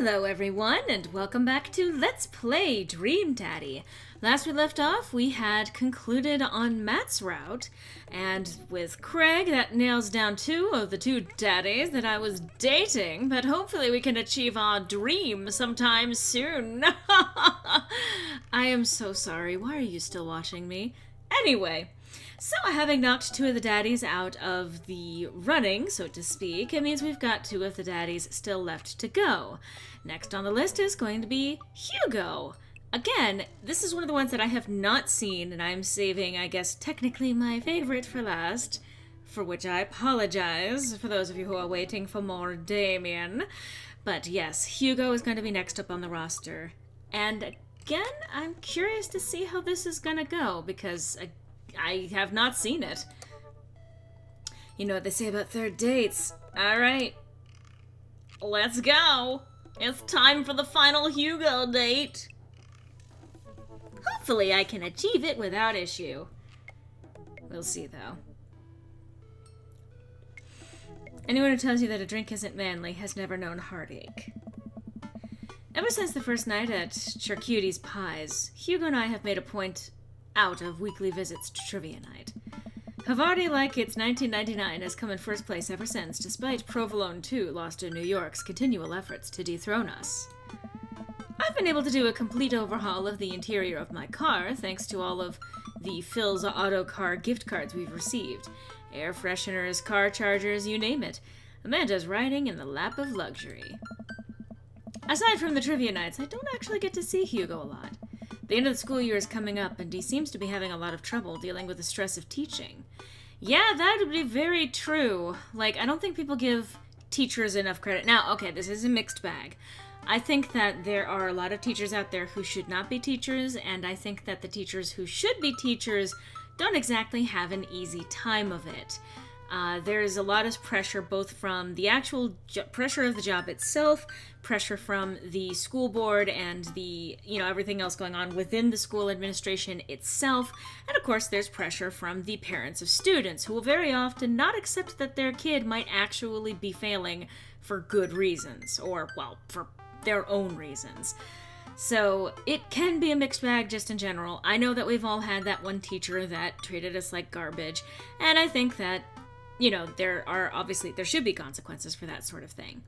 Hello everyone, and welcome back to Let's Play Dream Daddy. Last we left off, we had concluded on Matt's route, and with Craig, that nails down two of the two daddies that I was dating, but hopefully we can achieve our dream sometime soon. I am so sorry, why are you still watching me? Anyway, so having knocked two of the daddies out of the running, so to speak, it means we've got two of the daddies still left to go. Next on the list is going to be Hugo. Again, this is one of the ones that I have not seen, and I'm saving, I guess, technically my favorite for last, for which I apologize for those of you who are waiting for more Damien. But yes, Hugo is going to be next up on the roster. And again, I'm curious to see how this is going to go, because I have not seen it. You know what they say about third dates. Alright, let's go. It's time for the final Hugo date. Hopefully I can achieve it without issue. We'll see, though. Anyone who tells you that a drink isn't manly has never known heartache. Ever since the first night at Charcutie's Pies, Hugo and I have made a point out of weekly visits to trivia night. Havarti Like It's 1999 has come in first place ever since, despite Provolone 2 lost to New York's continual efforts to dethrone us. I've been able to do a complete overhaul of the interior of my car, thanks to all of the Phil's Auto Car gift cards we've received. Air fresheners, car chargers, you name it. Amanda's riding in the lap of luxury. Aside from the trivia nights, I don't actually get to see Hugo a lot. The end of the school year is coming up, and he seems to be having a lot of trouble dealing with the stress of teaching. Yeah, that would be very true. Like, I don't think people give teachers enough credit. Now, okay, this is a mixed bag. I think that there are a lot of teachers out there who should not be teachers, and I think that the teachers who should be teachers don't exactly have an easy time of it. There's a lot of pressure, both from the actual pressure of the job itself, pressure from the school board and the, everything else going on within the school administration itself, and of course there's pressure from the parents of students, who will very often not accept that their kid might actually be failing for good reasons, or, well, for their own reasons. So it can be a mixed bag just in general. I know that we've all had that one teacher that treated us like garbage, and I think that there should be consequences for that sort of thing.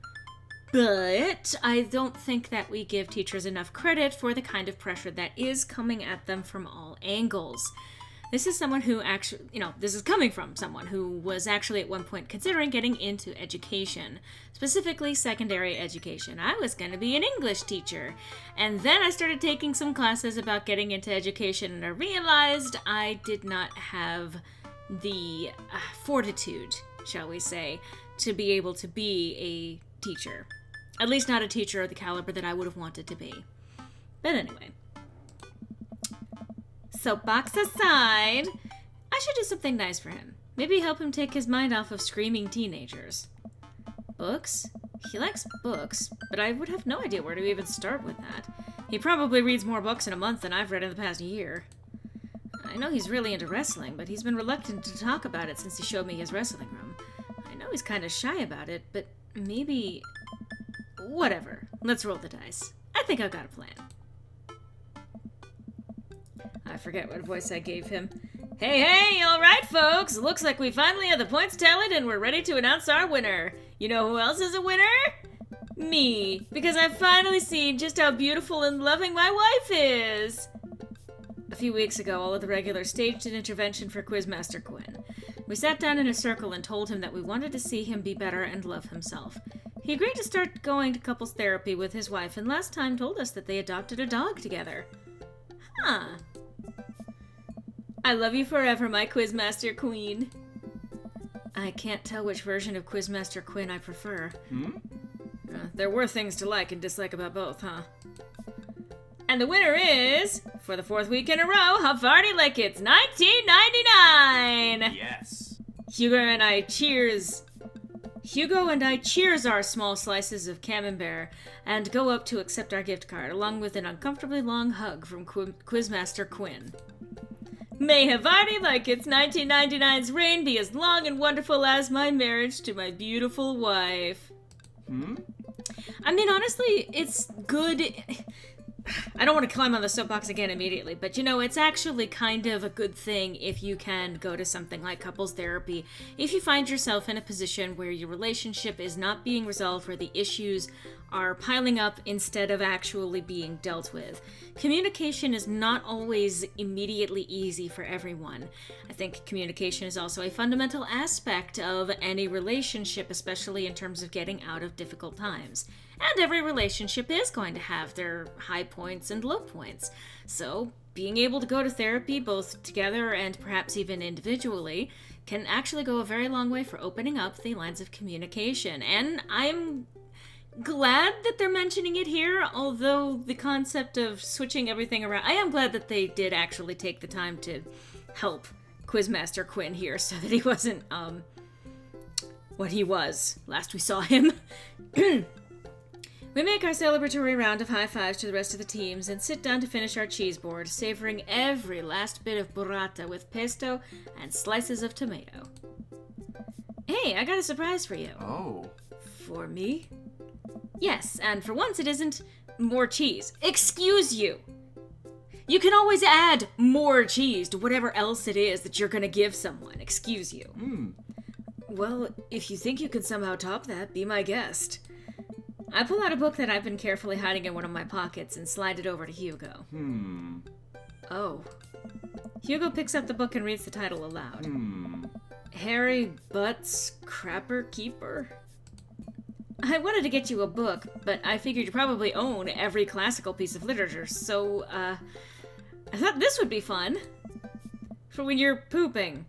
But I don't think that we give teachers enough credit for the kind of pressure that is coming at them from all angles. This is someone who actually, this is coming from someone who was actually at one point considering getting into education, specifically secondary education. I was going to be an English teacher, and then I started taking some classes about getting into education, and I realized I did not have the fortitude, shall we say, to be able to be a teacher. At least not a teacher of the caliber that I would have wanted to be. But anyway. Soapbox aside, I should do something nice for him. Maybe help him take his mind off of screaming teenagers. Books? He likes books, but I would have no idea where to even start with that. He probably reads more books in a month than I've read in the past year. I know he's really into wrestling, but he's been reluctant to talk about it since he showed me his wrestling room. I know he's kind of shy about it, but maybe... Whatever. Let's roll the dice. I think I've got a plan. I forget what voice I gave him. Hey, alright folks! Looks like we finally have the points tallied and we're ready to announce our winner. You know who else is a winner? Me. Because I've finally seen just how beautiful and loving my wife is. A few weeks ago, all of the regulars staged an intervention for Quizmaster Quinn. We sat down in a circle and told him that we wanted to see him be better and love himself. He agreed to start going to couples therapy with his wife, and last time told us that they adopted a dog together. Huh. I love you forever, my Quizmaster Queen. I can't tell which version of Quizmaster Quinn I prefer. There were things to like and dislike about both, huh? And the winner is, for the fourth week in a row, Havarti Like It's 1999! Yes. Hugo and I cheers our small slices of camembert and go up to accept our gift card, along with an uncomfortably long hug from Quizmaster Quinn. May Havarti Like It's 1999's reign be as long and wonderful as my marriage to my beautiful wife. I mean, honestly, it's good. I don't want to climb on the soapbox again immediately, but it's actually kind of a good thing if you can go to something like couples therapy. If you find yourself in a position where your relationship is not being resolved, where the issues are piling up instead of actually being dealt with. Communication is not always immediately easy for everyone. I think communication is also a fundamental aspect of any relationship, especially in terms of getting out of difficult times. And every relationship is going to have their high points and low points. So, being able to go to therapy, both together and perhaps even individually, can actually go a very long way for opening up the lines of communication. And I'm glad that they're mentioning it here, although the concept of switching everything around, I am glad that they did actually take the time to help Quizmaster Quinn here so that he wasn't, what he was last we saw him. We make our celebratory round of high fives to the rest of the teams and sit down to finish our cheese board, savoring every last bit of burrata with pesto and slices of tomato. Hey, I got a surprise for you. Oh. For me? Yes, and for once it isn't more cheese. Excuse you! You can always add more cheese to whatever else it is that you're gonna give someone. Excuse you. Well, if you think you can somehow top that, be my guest. I pull out a book that I've been carefully hiding in one of my pockets and slide it over to Hugo. Oh. Hugo picks up the book and reads the title aloud. Harry Butt's Crapper Keeper? I wanted to get you a book, but I figured you probably own every classical piece of literature, so, I thought this would be fun. For when you're pooping.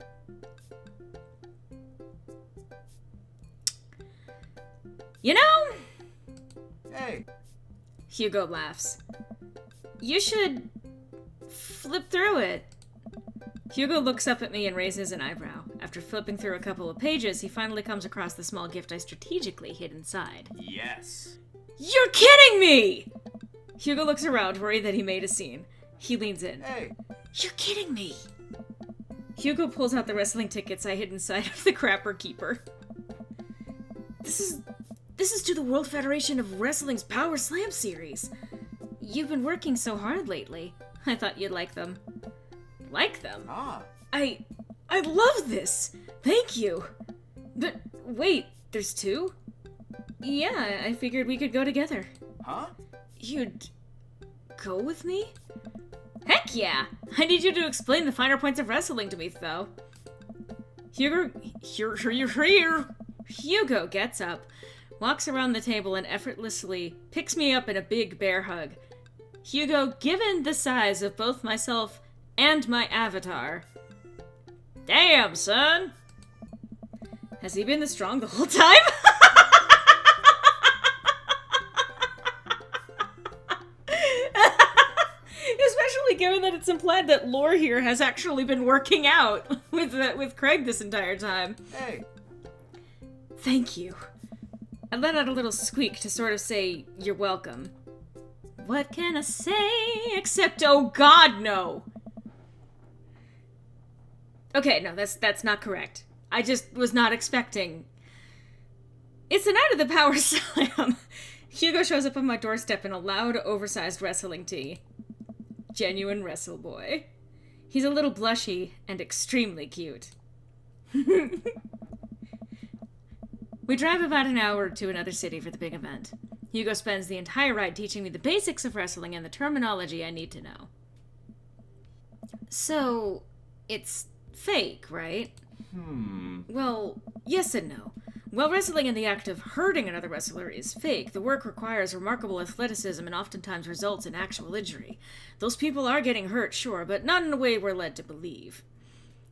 You know... Hey. Hugo laughs. You should flip through it. Hugo looks up at me and raises an eyebrow. After flipping through a couple of pages, he finally comes across the small gift I strategically hid inside. Yes. You're kidding me! Hugo looks around, worried that he made a scene. He leans in. Hey. You're kidding me! Hugo pulls out the wrestling tickets I hid inside of the Crapper Keeper. This is to the World Federation of Wrestling's Power Slam series. You've been working so hard lately. I thought you'd like them. Like them? Ah. I love this! Thank you! But wait, there's two? Yeah, I figured we could go together. Huh? You'd go with me? Heck yeah! I need you to explain the finer points of wrestling to me, though. Hugo gets up, walks around the table and effortlessly picks me up in a big bear hug. Hugo, given the size of both myself and my avatar. Damn, son! Has he been this strong the whole time? Especially given that it's implied that Lore here has actually been working out with Craig this entire time. Hey. Thank you. I let out a little squeak to sort of say, you're welcome. What can I say except, oh god, no! Okay, no, that's not correct. I just was not expecting... It's the night of the Power Slam! Hugo shows up on my doorstep in a loud, oversized wrestling tee. Genuine wrestle boy. He's a little blushy and extremely cute. We drive about an hour to another city for the big event. Hugo spends the entire ride teaching me the basics of wrestling and the terminology I need to know. So, it's fake, right? Well, yes and no. While wrestling in the act of hurting another wrestler is fake, the work requires remarkable athleticism and oftentimes results in actual injury. Those people are getting hurt, sure, but not in a way we're led to believe.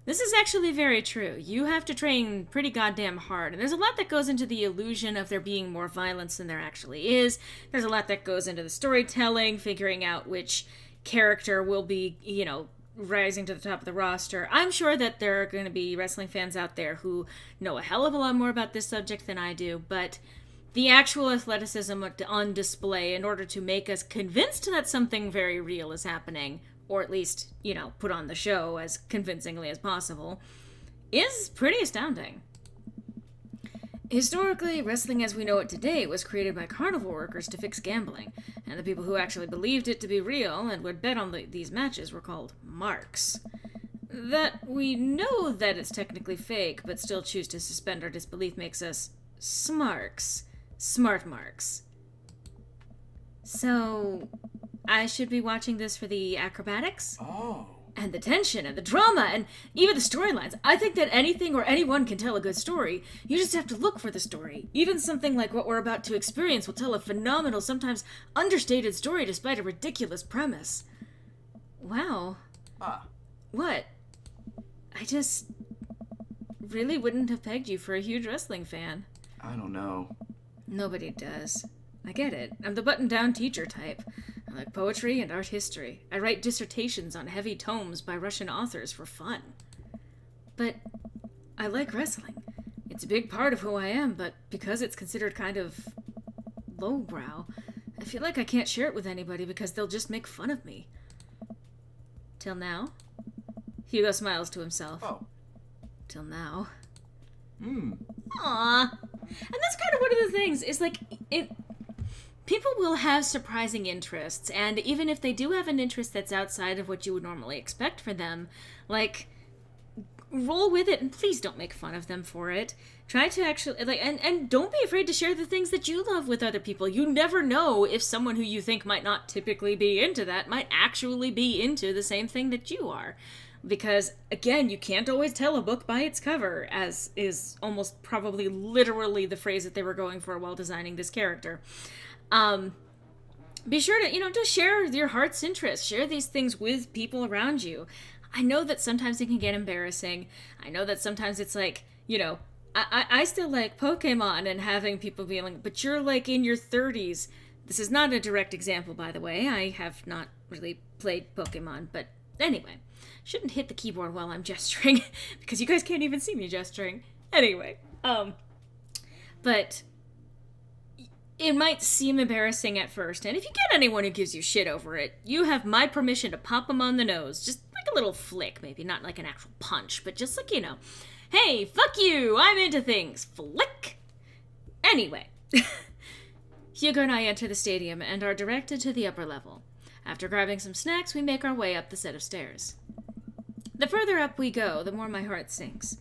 This is actually very true. You have to train pretty goddamn hard, and there's a lot that goes into the illusion of there being more violence than there actually is. There's a lot that goes into the storytelling, figuring out which character will be, rising to the top of the roster. I'm sure that there are going to be wrestling fans out there who know a hell of a lot more about this subject than I do, but the actual athleticism on display in order to make us convinced that something very real is happening, or at least, put on the show as convincingly as possible, is pretty astounding. Historically, wrestling as we know it today was created by carnival workers to fix gambling, and the people who actually believed it to be real and would bet on these matches were called marks. That we know that it's technically fake, but still choose to suspend our disbelief makes us smarks. Smart marks. So, I should be watching this for the acrobatics? Oh. And the tension, and the drama, and even the storylines. I think that anything or anyone can tell a good story. You just have to look for the story. Even something like what we're about to experience will tell a phenomenal, sometimes understated story despite a ridiculous premise. Wow. Ah. What? I just really wouldn't have pegged you for a huge wrestling fan. I don't know. Nobody does. I get it. I'm the button-down teacher type. I like poetry and art history. I write dissertations on heavy tomes by Russian authors for fun. But I like wrestling. It's a big part of who I am, but because it's considered kind of lowbrow, I feel like I can't share it with anybody because they'll just make fun of me. Till now? Hugo smiles to himself. Oh. Till now. Hmm. Aww. And that's kind of one of the things, is like, people will have surprising interests, and even if they do have an interest that's outside of what you would normally expect for them, like, roll with it, and please don't make fun of them for it. Try to actually, like, and don't be afraid to share the things that you love with other people. You never know if someone who you think might not typically be into that might actually be into the same thing that you are. Because, again, you can't always tell a book by its cover, as is almost probably literally the phrase that they were going for while designing this character. Be sure to, just share your heart's interest. Share these things with people around you. I know that sometimes it can get embarrassing. I know that sometimes it's like, I still like Pokemon and having people be like, but you're like in your 30s. This is not a direct example, by the way. I have not really played Pokemon, but anyway. Shouldn't hit the keyboard while I'm gesturing, because you guys can't even see me gesturing. Anyway, but it might seem embarrassing at first, and if you get anyone who gives you shit over it, you have my permission to pop them on the nose. Just like a little flick, maybe. Not like an actual punch, but just like, hey, fuck you, I'm into things. Flick! Anyway, Hugo and I enter the stadium and are directed to the upper level. After grabbing some snacks, we make our way up the set of stairs. The further up we go, the more my heart sinks.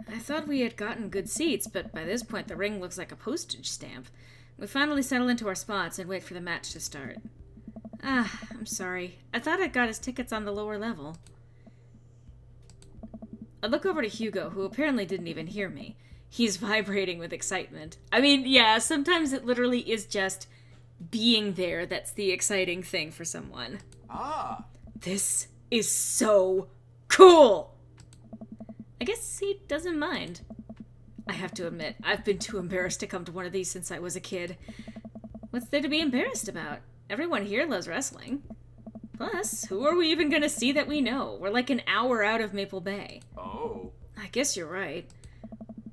I thought we had gotten good seats, but by this point the ring looks like a postage stamp. We finally settle into our spots and wait for the match to start. I'm sorry. I thought I'd got his tickets on the lower level. I look over to Hugo, who apparently didn't even hear me. He's vibrating with excitement. I mean, yeah, sometimes it literally is just being there that's the exciting thing for someone. Ah. This is so cool! I guess he doesn't mind. I have to admit, I've been too embarrassed to come to one of these since I was a kid. What's there to be embarrassed about? Everyone here loves wrestling. Plus, who are we even gonna see that we know? We're like an hour out of Maple Bay. Oh. I guess you're right.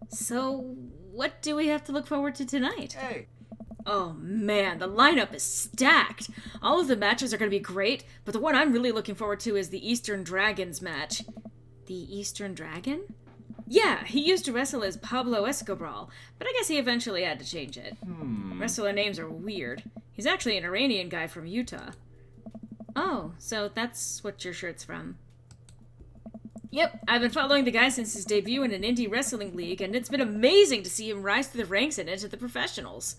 So, what do we have to look forward to tonight? Hey. Oh man, the lineup is stacked. All of the matches are going to be great, but the one I'm really looking forward to is the Eastern Dragons match. The Eastern Dragon? Yeah, he used to wrestle as Pablo Escobar, but I guess he eventually had to change it. Wrestler names are weird. He's actually an Iranian guy from Utah. Oh, so that's what your shirt's from. Yep, I've been following the guy since his debut in an indie wrestling league, and it's been amazing to see him rise through the ranks and into the professionals.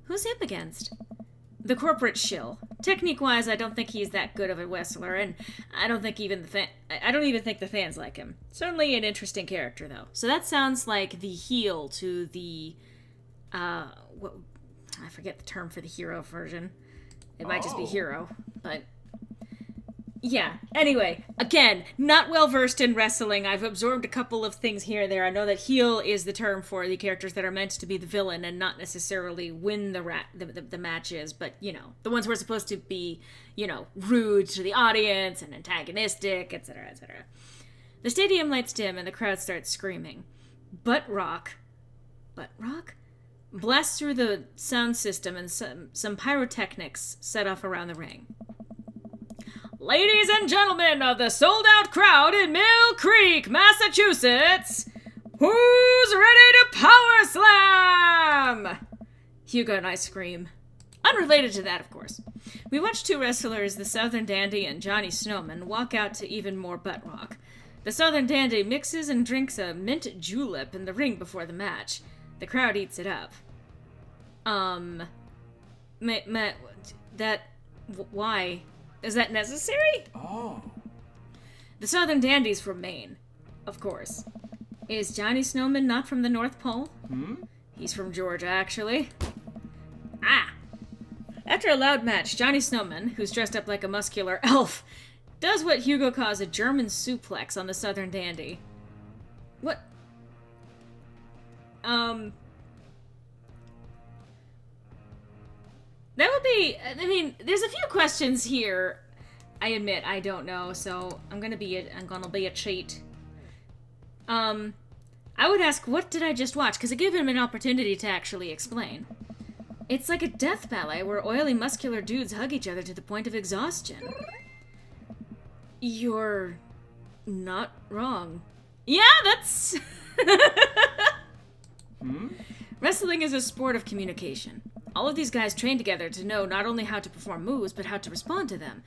Who's he up against? The corporate shill. Technique-wise, I don't think he's that good of a wrestler, and I don't even think the fans like him. Certainly an interesting character, though. So that sounds like the heel to the, I forget the term for the hero version. It might just be hero, but yeah. Anyway, again, not well versed in wrestling. I've absorbed a couple of things here and there. I know that heel is the term for the characters that are meant to be the villain and not necessarily win the matches, but, the ones who are supposed to be, rude to the audience and antagonistic, etc., etc. The stadium lights dim and the crowd starts screaming. Butt rock blasts through the sound system and some pyrotechnics set off around the ring. Ladies and gentlemen of the sold-out crowd in Mill Creek, Massachusetts, Who's ready to power slam? Hugo and I scream. Unrelated to that, of course. We watch two wrestlers, the Southern Dandy and Johnny Snowman, walk out to even more butt rock. The Southern Dandy mixes and drinks a mint julep in the ring before the match. The crowd eats it up. Why? Is that necessary? Oh. The Southern Dandy's from Maine, of course. Is Johnny Snowman not from the North Pole? He's from Georgia, actually. Ah! After a loud match, Johnny Snowman, who's dressed up like a muscular elf, does what Hugo calls a German suplex on the Southern Dandy. What? That would be... I mean, there's a few questions here. I admit, I don't know, so I'm gonna be a cheat. I would ask, what did I just watch? Because it gave him an opportunity to actually explain. It's like a death ballet where oily, muscular dudes hug each other to the point of exhaustion. You're not wrong. Yeah, that's... Wrestling is a sport of communication. All of these guys train together to know not only how to perform moves, but how to respond to them.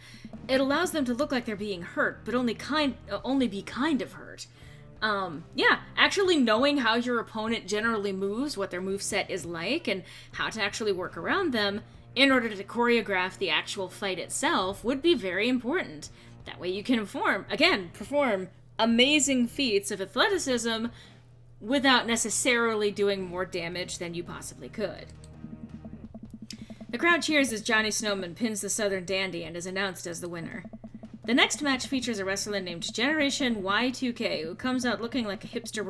It allows them to look like they're being hurt, but only be kind of hurt. Yeah, actually knowing how your opponent generally moves, what their moveset is like, and how to actually work around them in order to choreograph the actual fight itself would be very important. That way you can perform amazing feats of athleticism without necessarily doing more damage than you possibly could. The crowd cheers as Johnny Snowman pins the Southern Dandy and is announced as the winner. The next match features a wrestler named Generation Y2K who comes out looking like a hipster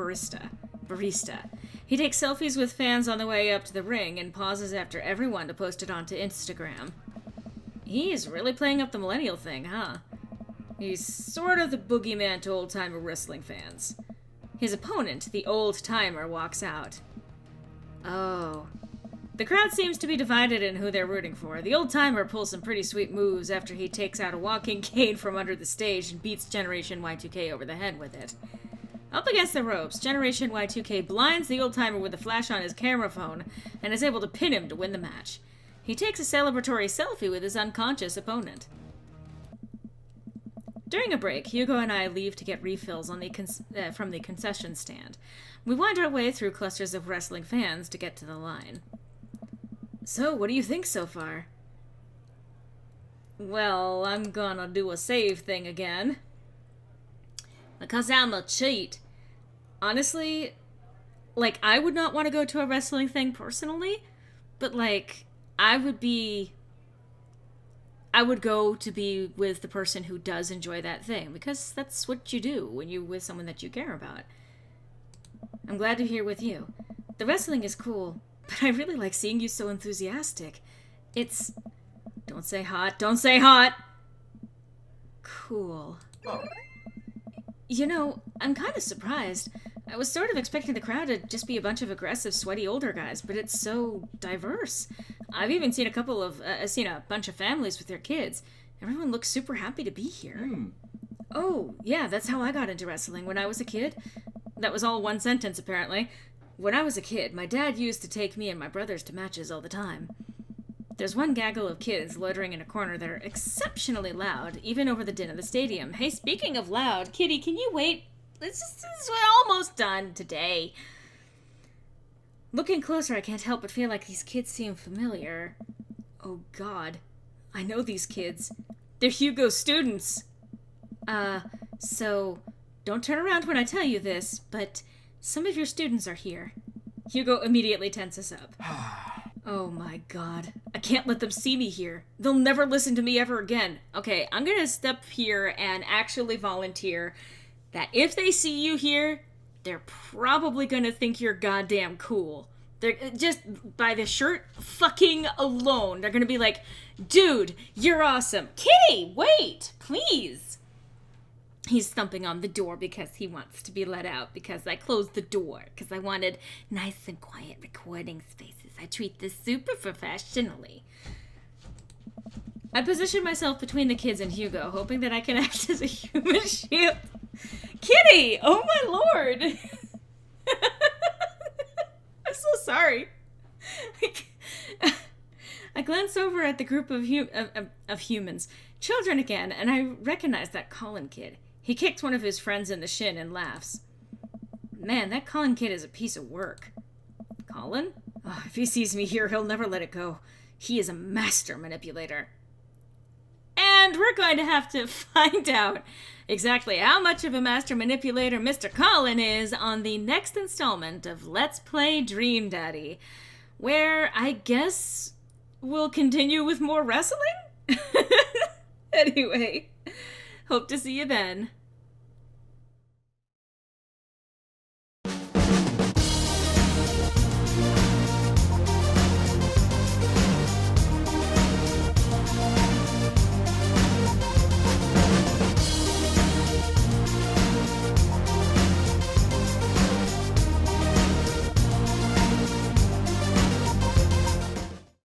barista. He takes selfies with fans on the way up to the ring and pauses after everyone to post it onto Instagram. He's really playing up the millennial thing, huh? He's sort of the boogeyman to old-timer wrestling fans. His opponent, the old-timer, walks out. Oh. The crowd seems to be divided in who they're rooting for. The old-timer pulls some pretty sweet moves after he takes out a walking cane from under the stage and beats Generation Y2K over the head with it. Up against the ropes, Generation Y2K blinds the old-timer with a flash on his camera phone and is able to pin him to win the match. He takes a celebratory selfie with his unconscious opponent. During a break, Hugo and I leave to get refills on from the concession stand. We wind our way through clusters of wrestling fans to get to the line. So, what do you think so far? Well, I'm gonna do a save thing again. Because I'm a cheat. Honestly, like, I would not want to go to a wrestling thing personally, but, like, I would go to be with the person who does enjoy that thing, because that's what you do when you're with someone that you care about. I'm glad to be here with you. The wrestling is cool, but I really like seeing you so enthusiastic. It's... Don't say hot. Don't say hot! Cool. Oh. You know, I'm kind of surprised. I was sort of expecting the crowd to just be a bunch of aggressive, sweaty older guys, but it's so diverse. I've even seen a bunch of families with their kids. Everyone looks super happy to be here. Oh, yeah, that's how I got into wrestling when I was a kid. That was all one sentence, apparently. When I was a kid, my dad used to take me and my brothers to matches all the time. There's one gaggle of kids loitering in a corner that are exceptionally loud, even over the din of the stadium. Hey, speaking of loud, Kitty, can you wait? We're almost done today. Looking closer, I can't help but feel like these kids seem familiar. Oh, God. I know these kids. They're Hugo's students. So, don't turn around when I tell you this, but some of your students are here. Hugo immediately tenses up. Oh my God. I can't let them see me here. They'll never listen to me ever again. Okay, I'm gonna step here and actually volunteer that if they see you here, they're probably gonna think you're goddamn cool. They're just by the shirt fucking alone. They're gonna be like, dude, you're awesome. Kitty, wait, please. He's thumping on the door because he wants to be let out because I closed the door because I wanted nice and quiet recording spaces. I treat this super professionally. I position myself between the kids and Hugo, hoping that I can act as a human shield. Kitty! Oh my lord! sorry. I glance over at the group of humans, children again, and I recognize that Colin kid. He kicked one of his friends in the shin and laughs. Man, that Colin kid is a piece of work. Colin? Oh, if he sees me here, he'll never let it go. He is a master manipulator. And we're going to have to find out exactly how much of a master manipulator Mr. Colin is on the next installment of Let's Play Dream Daddy, where I guess we'll continue with more wrestling? Anyway, hope to see you then.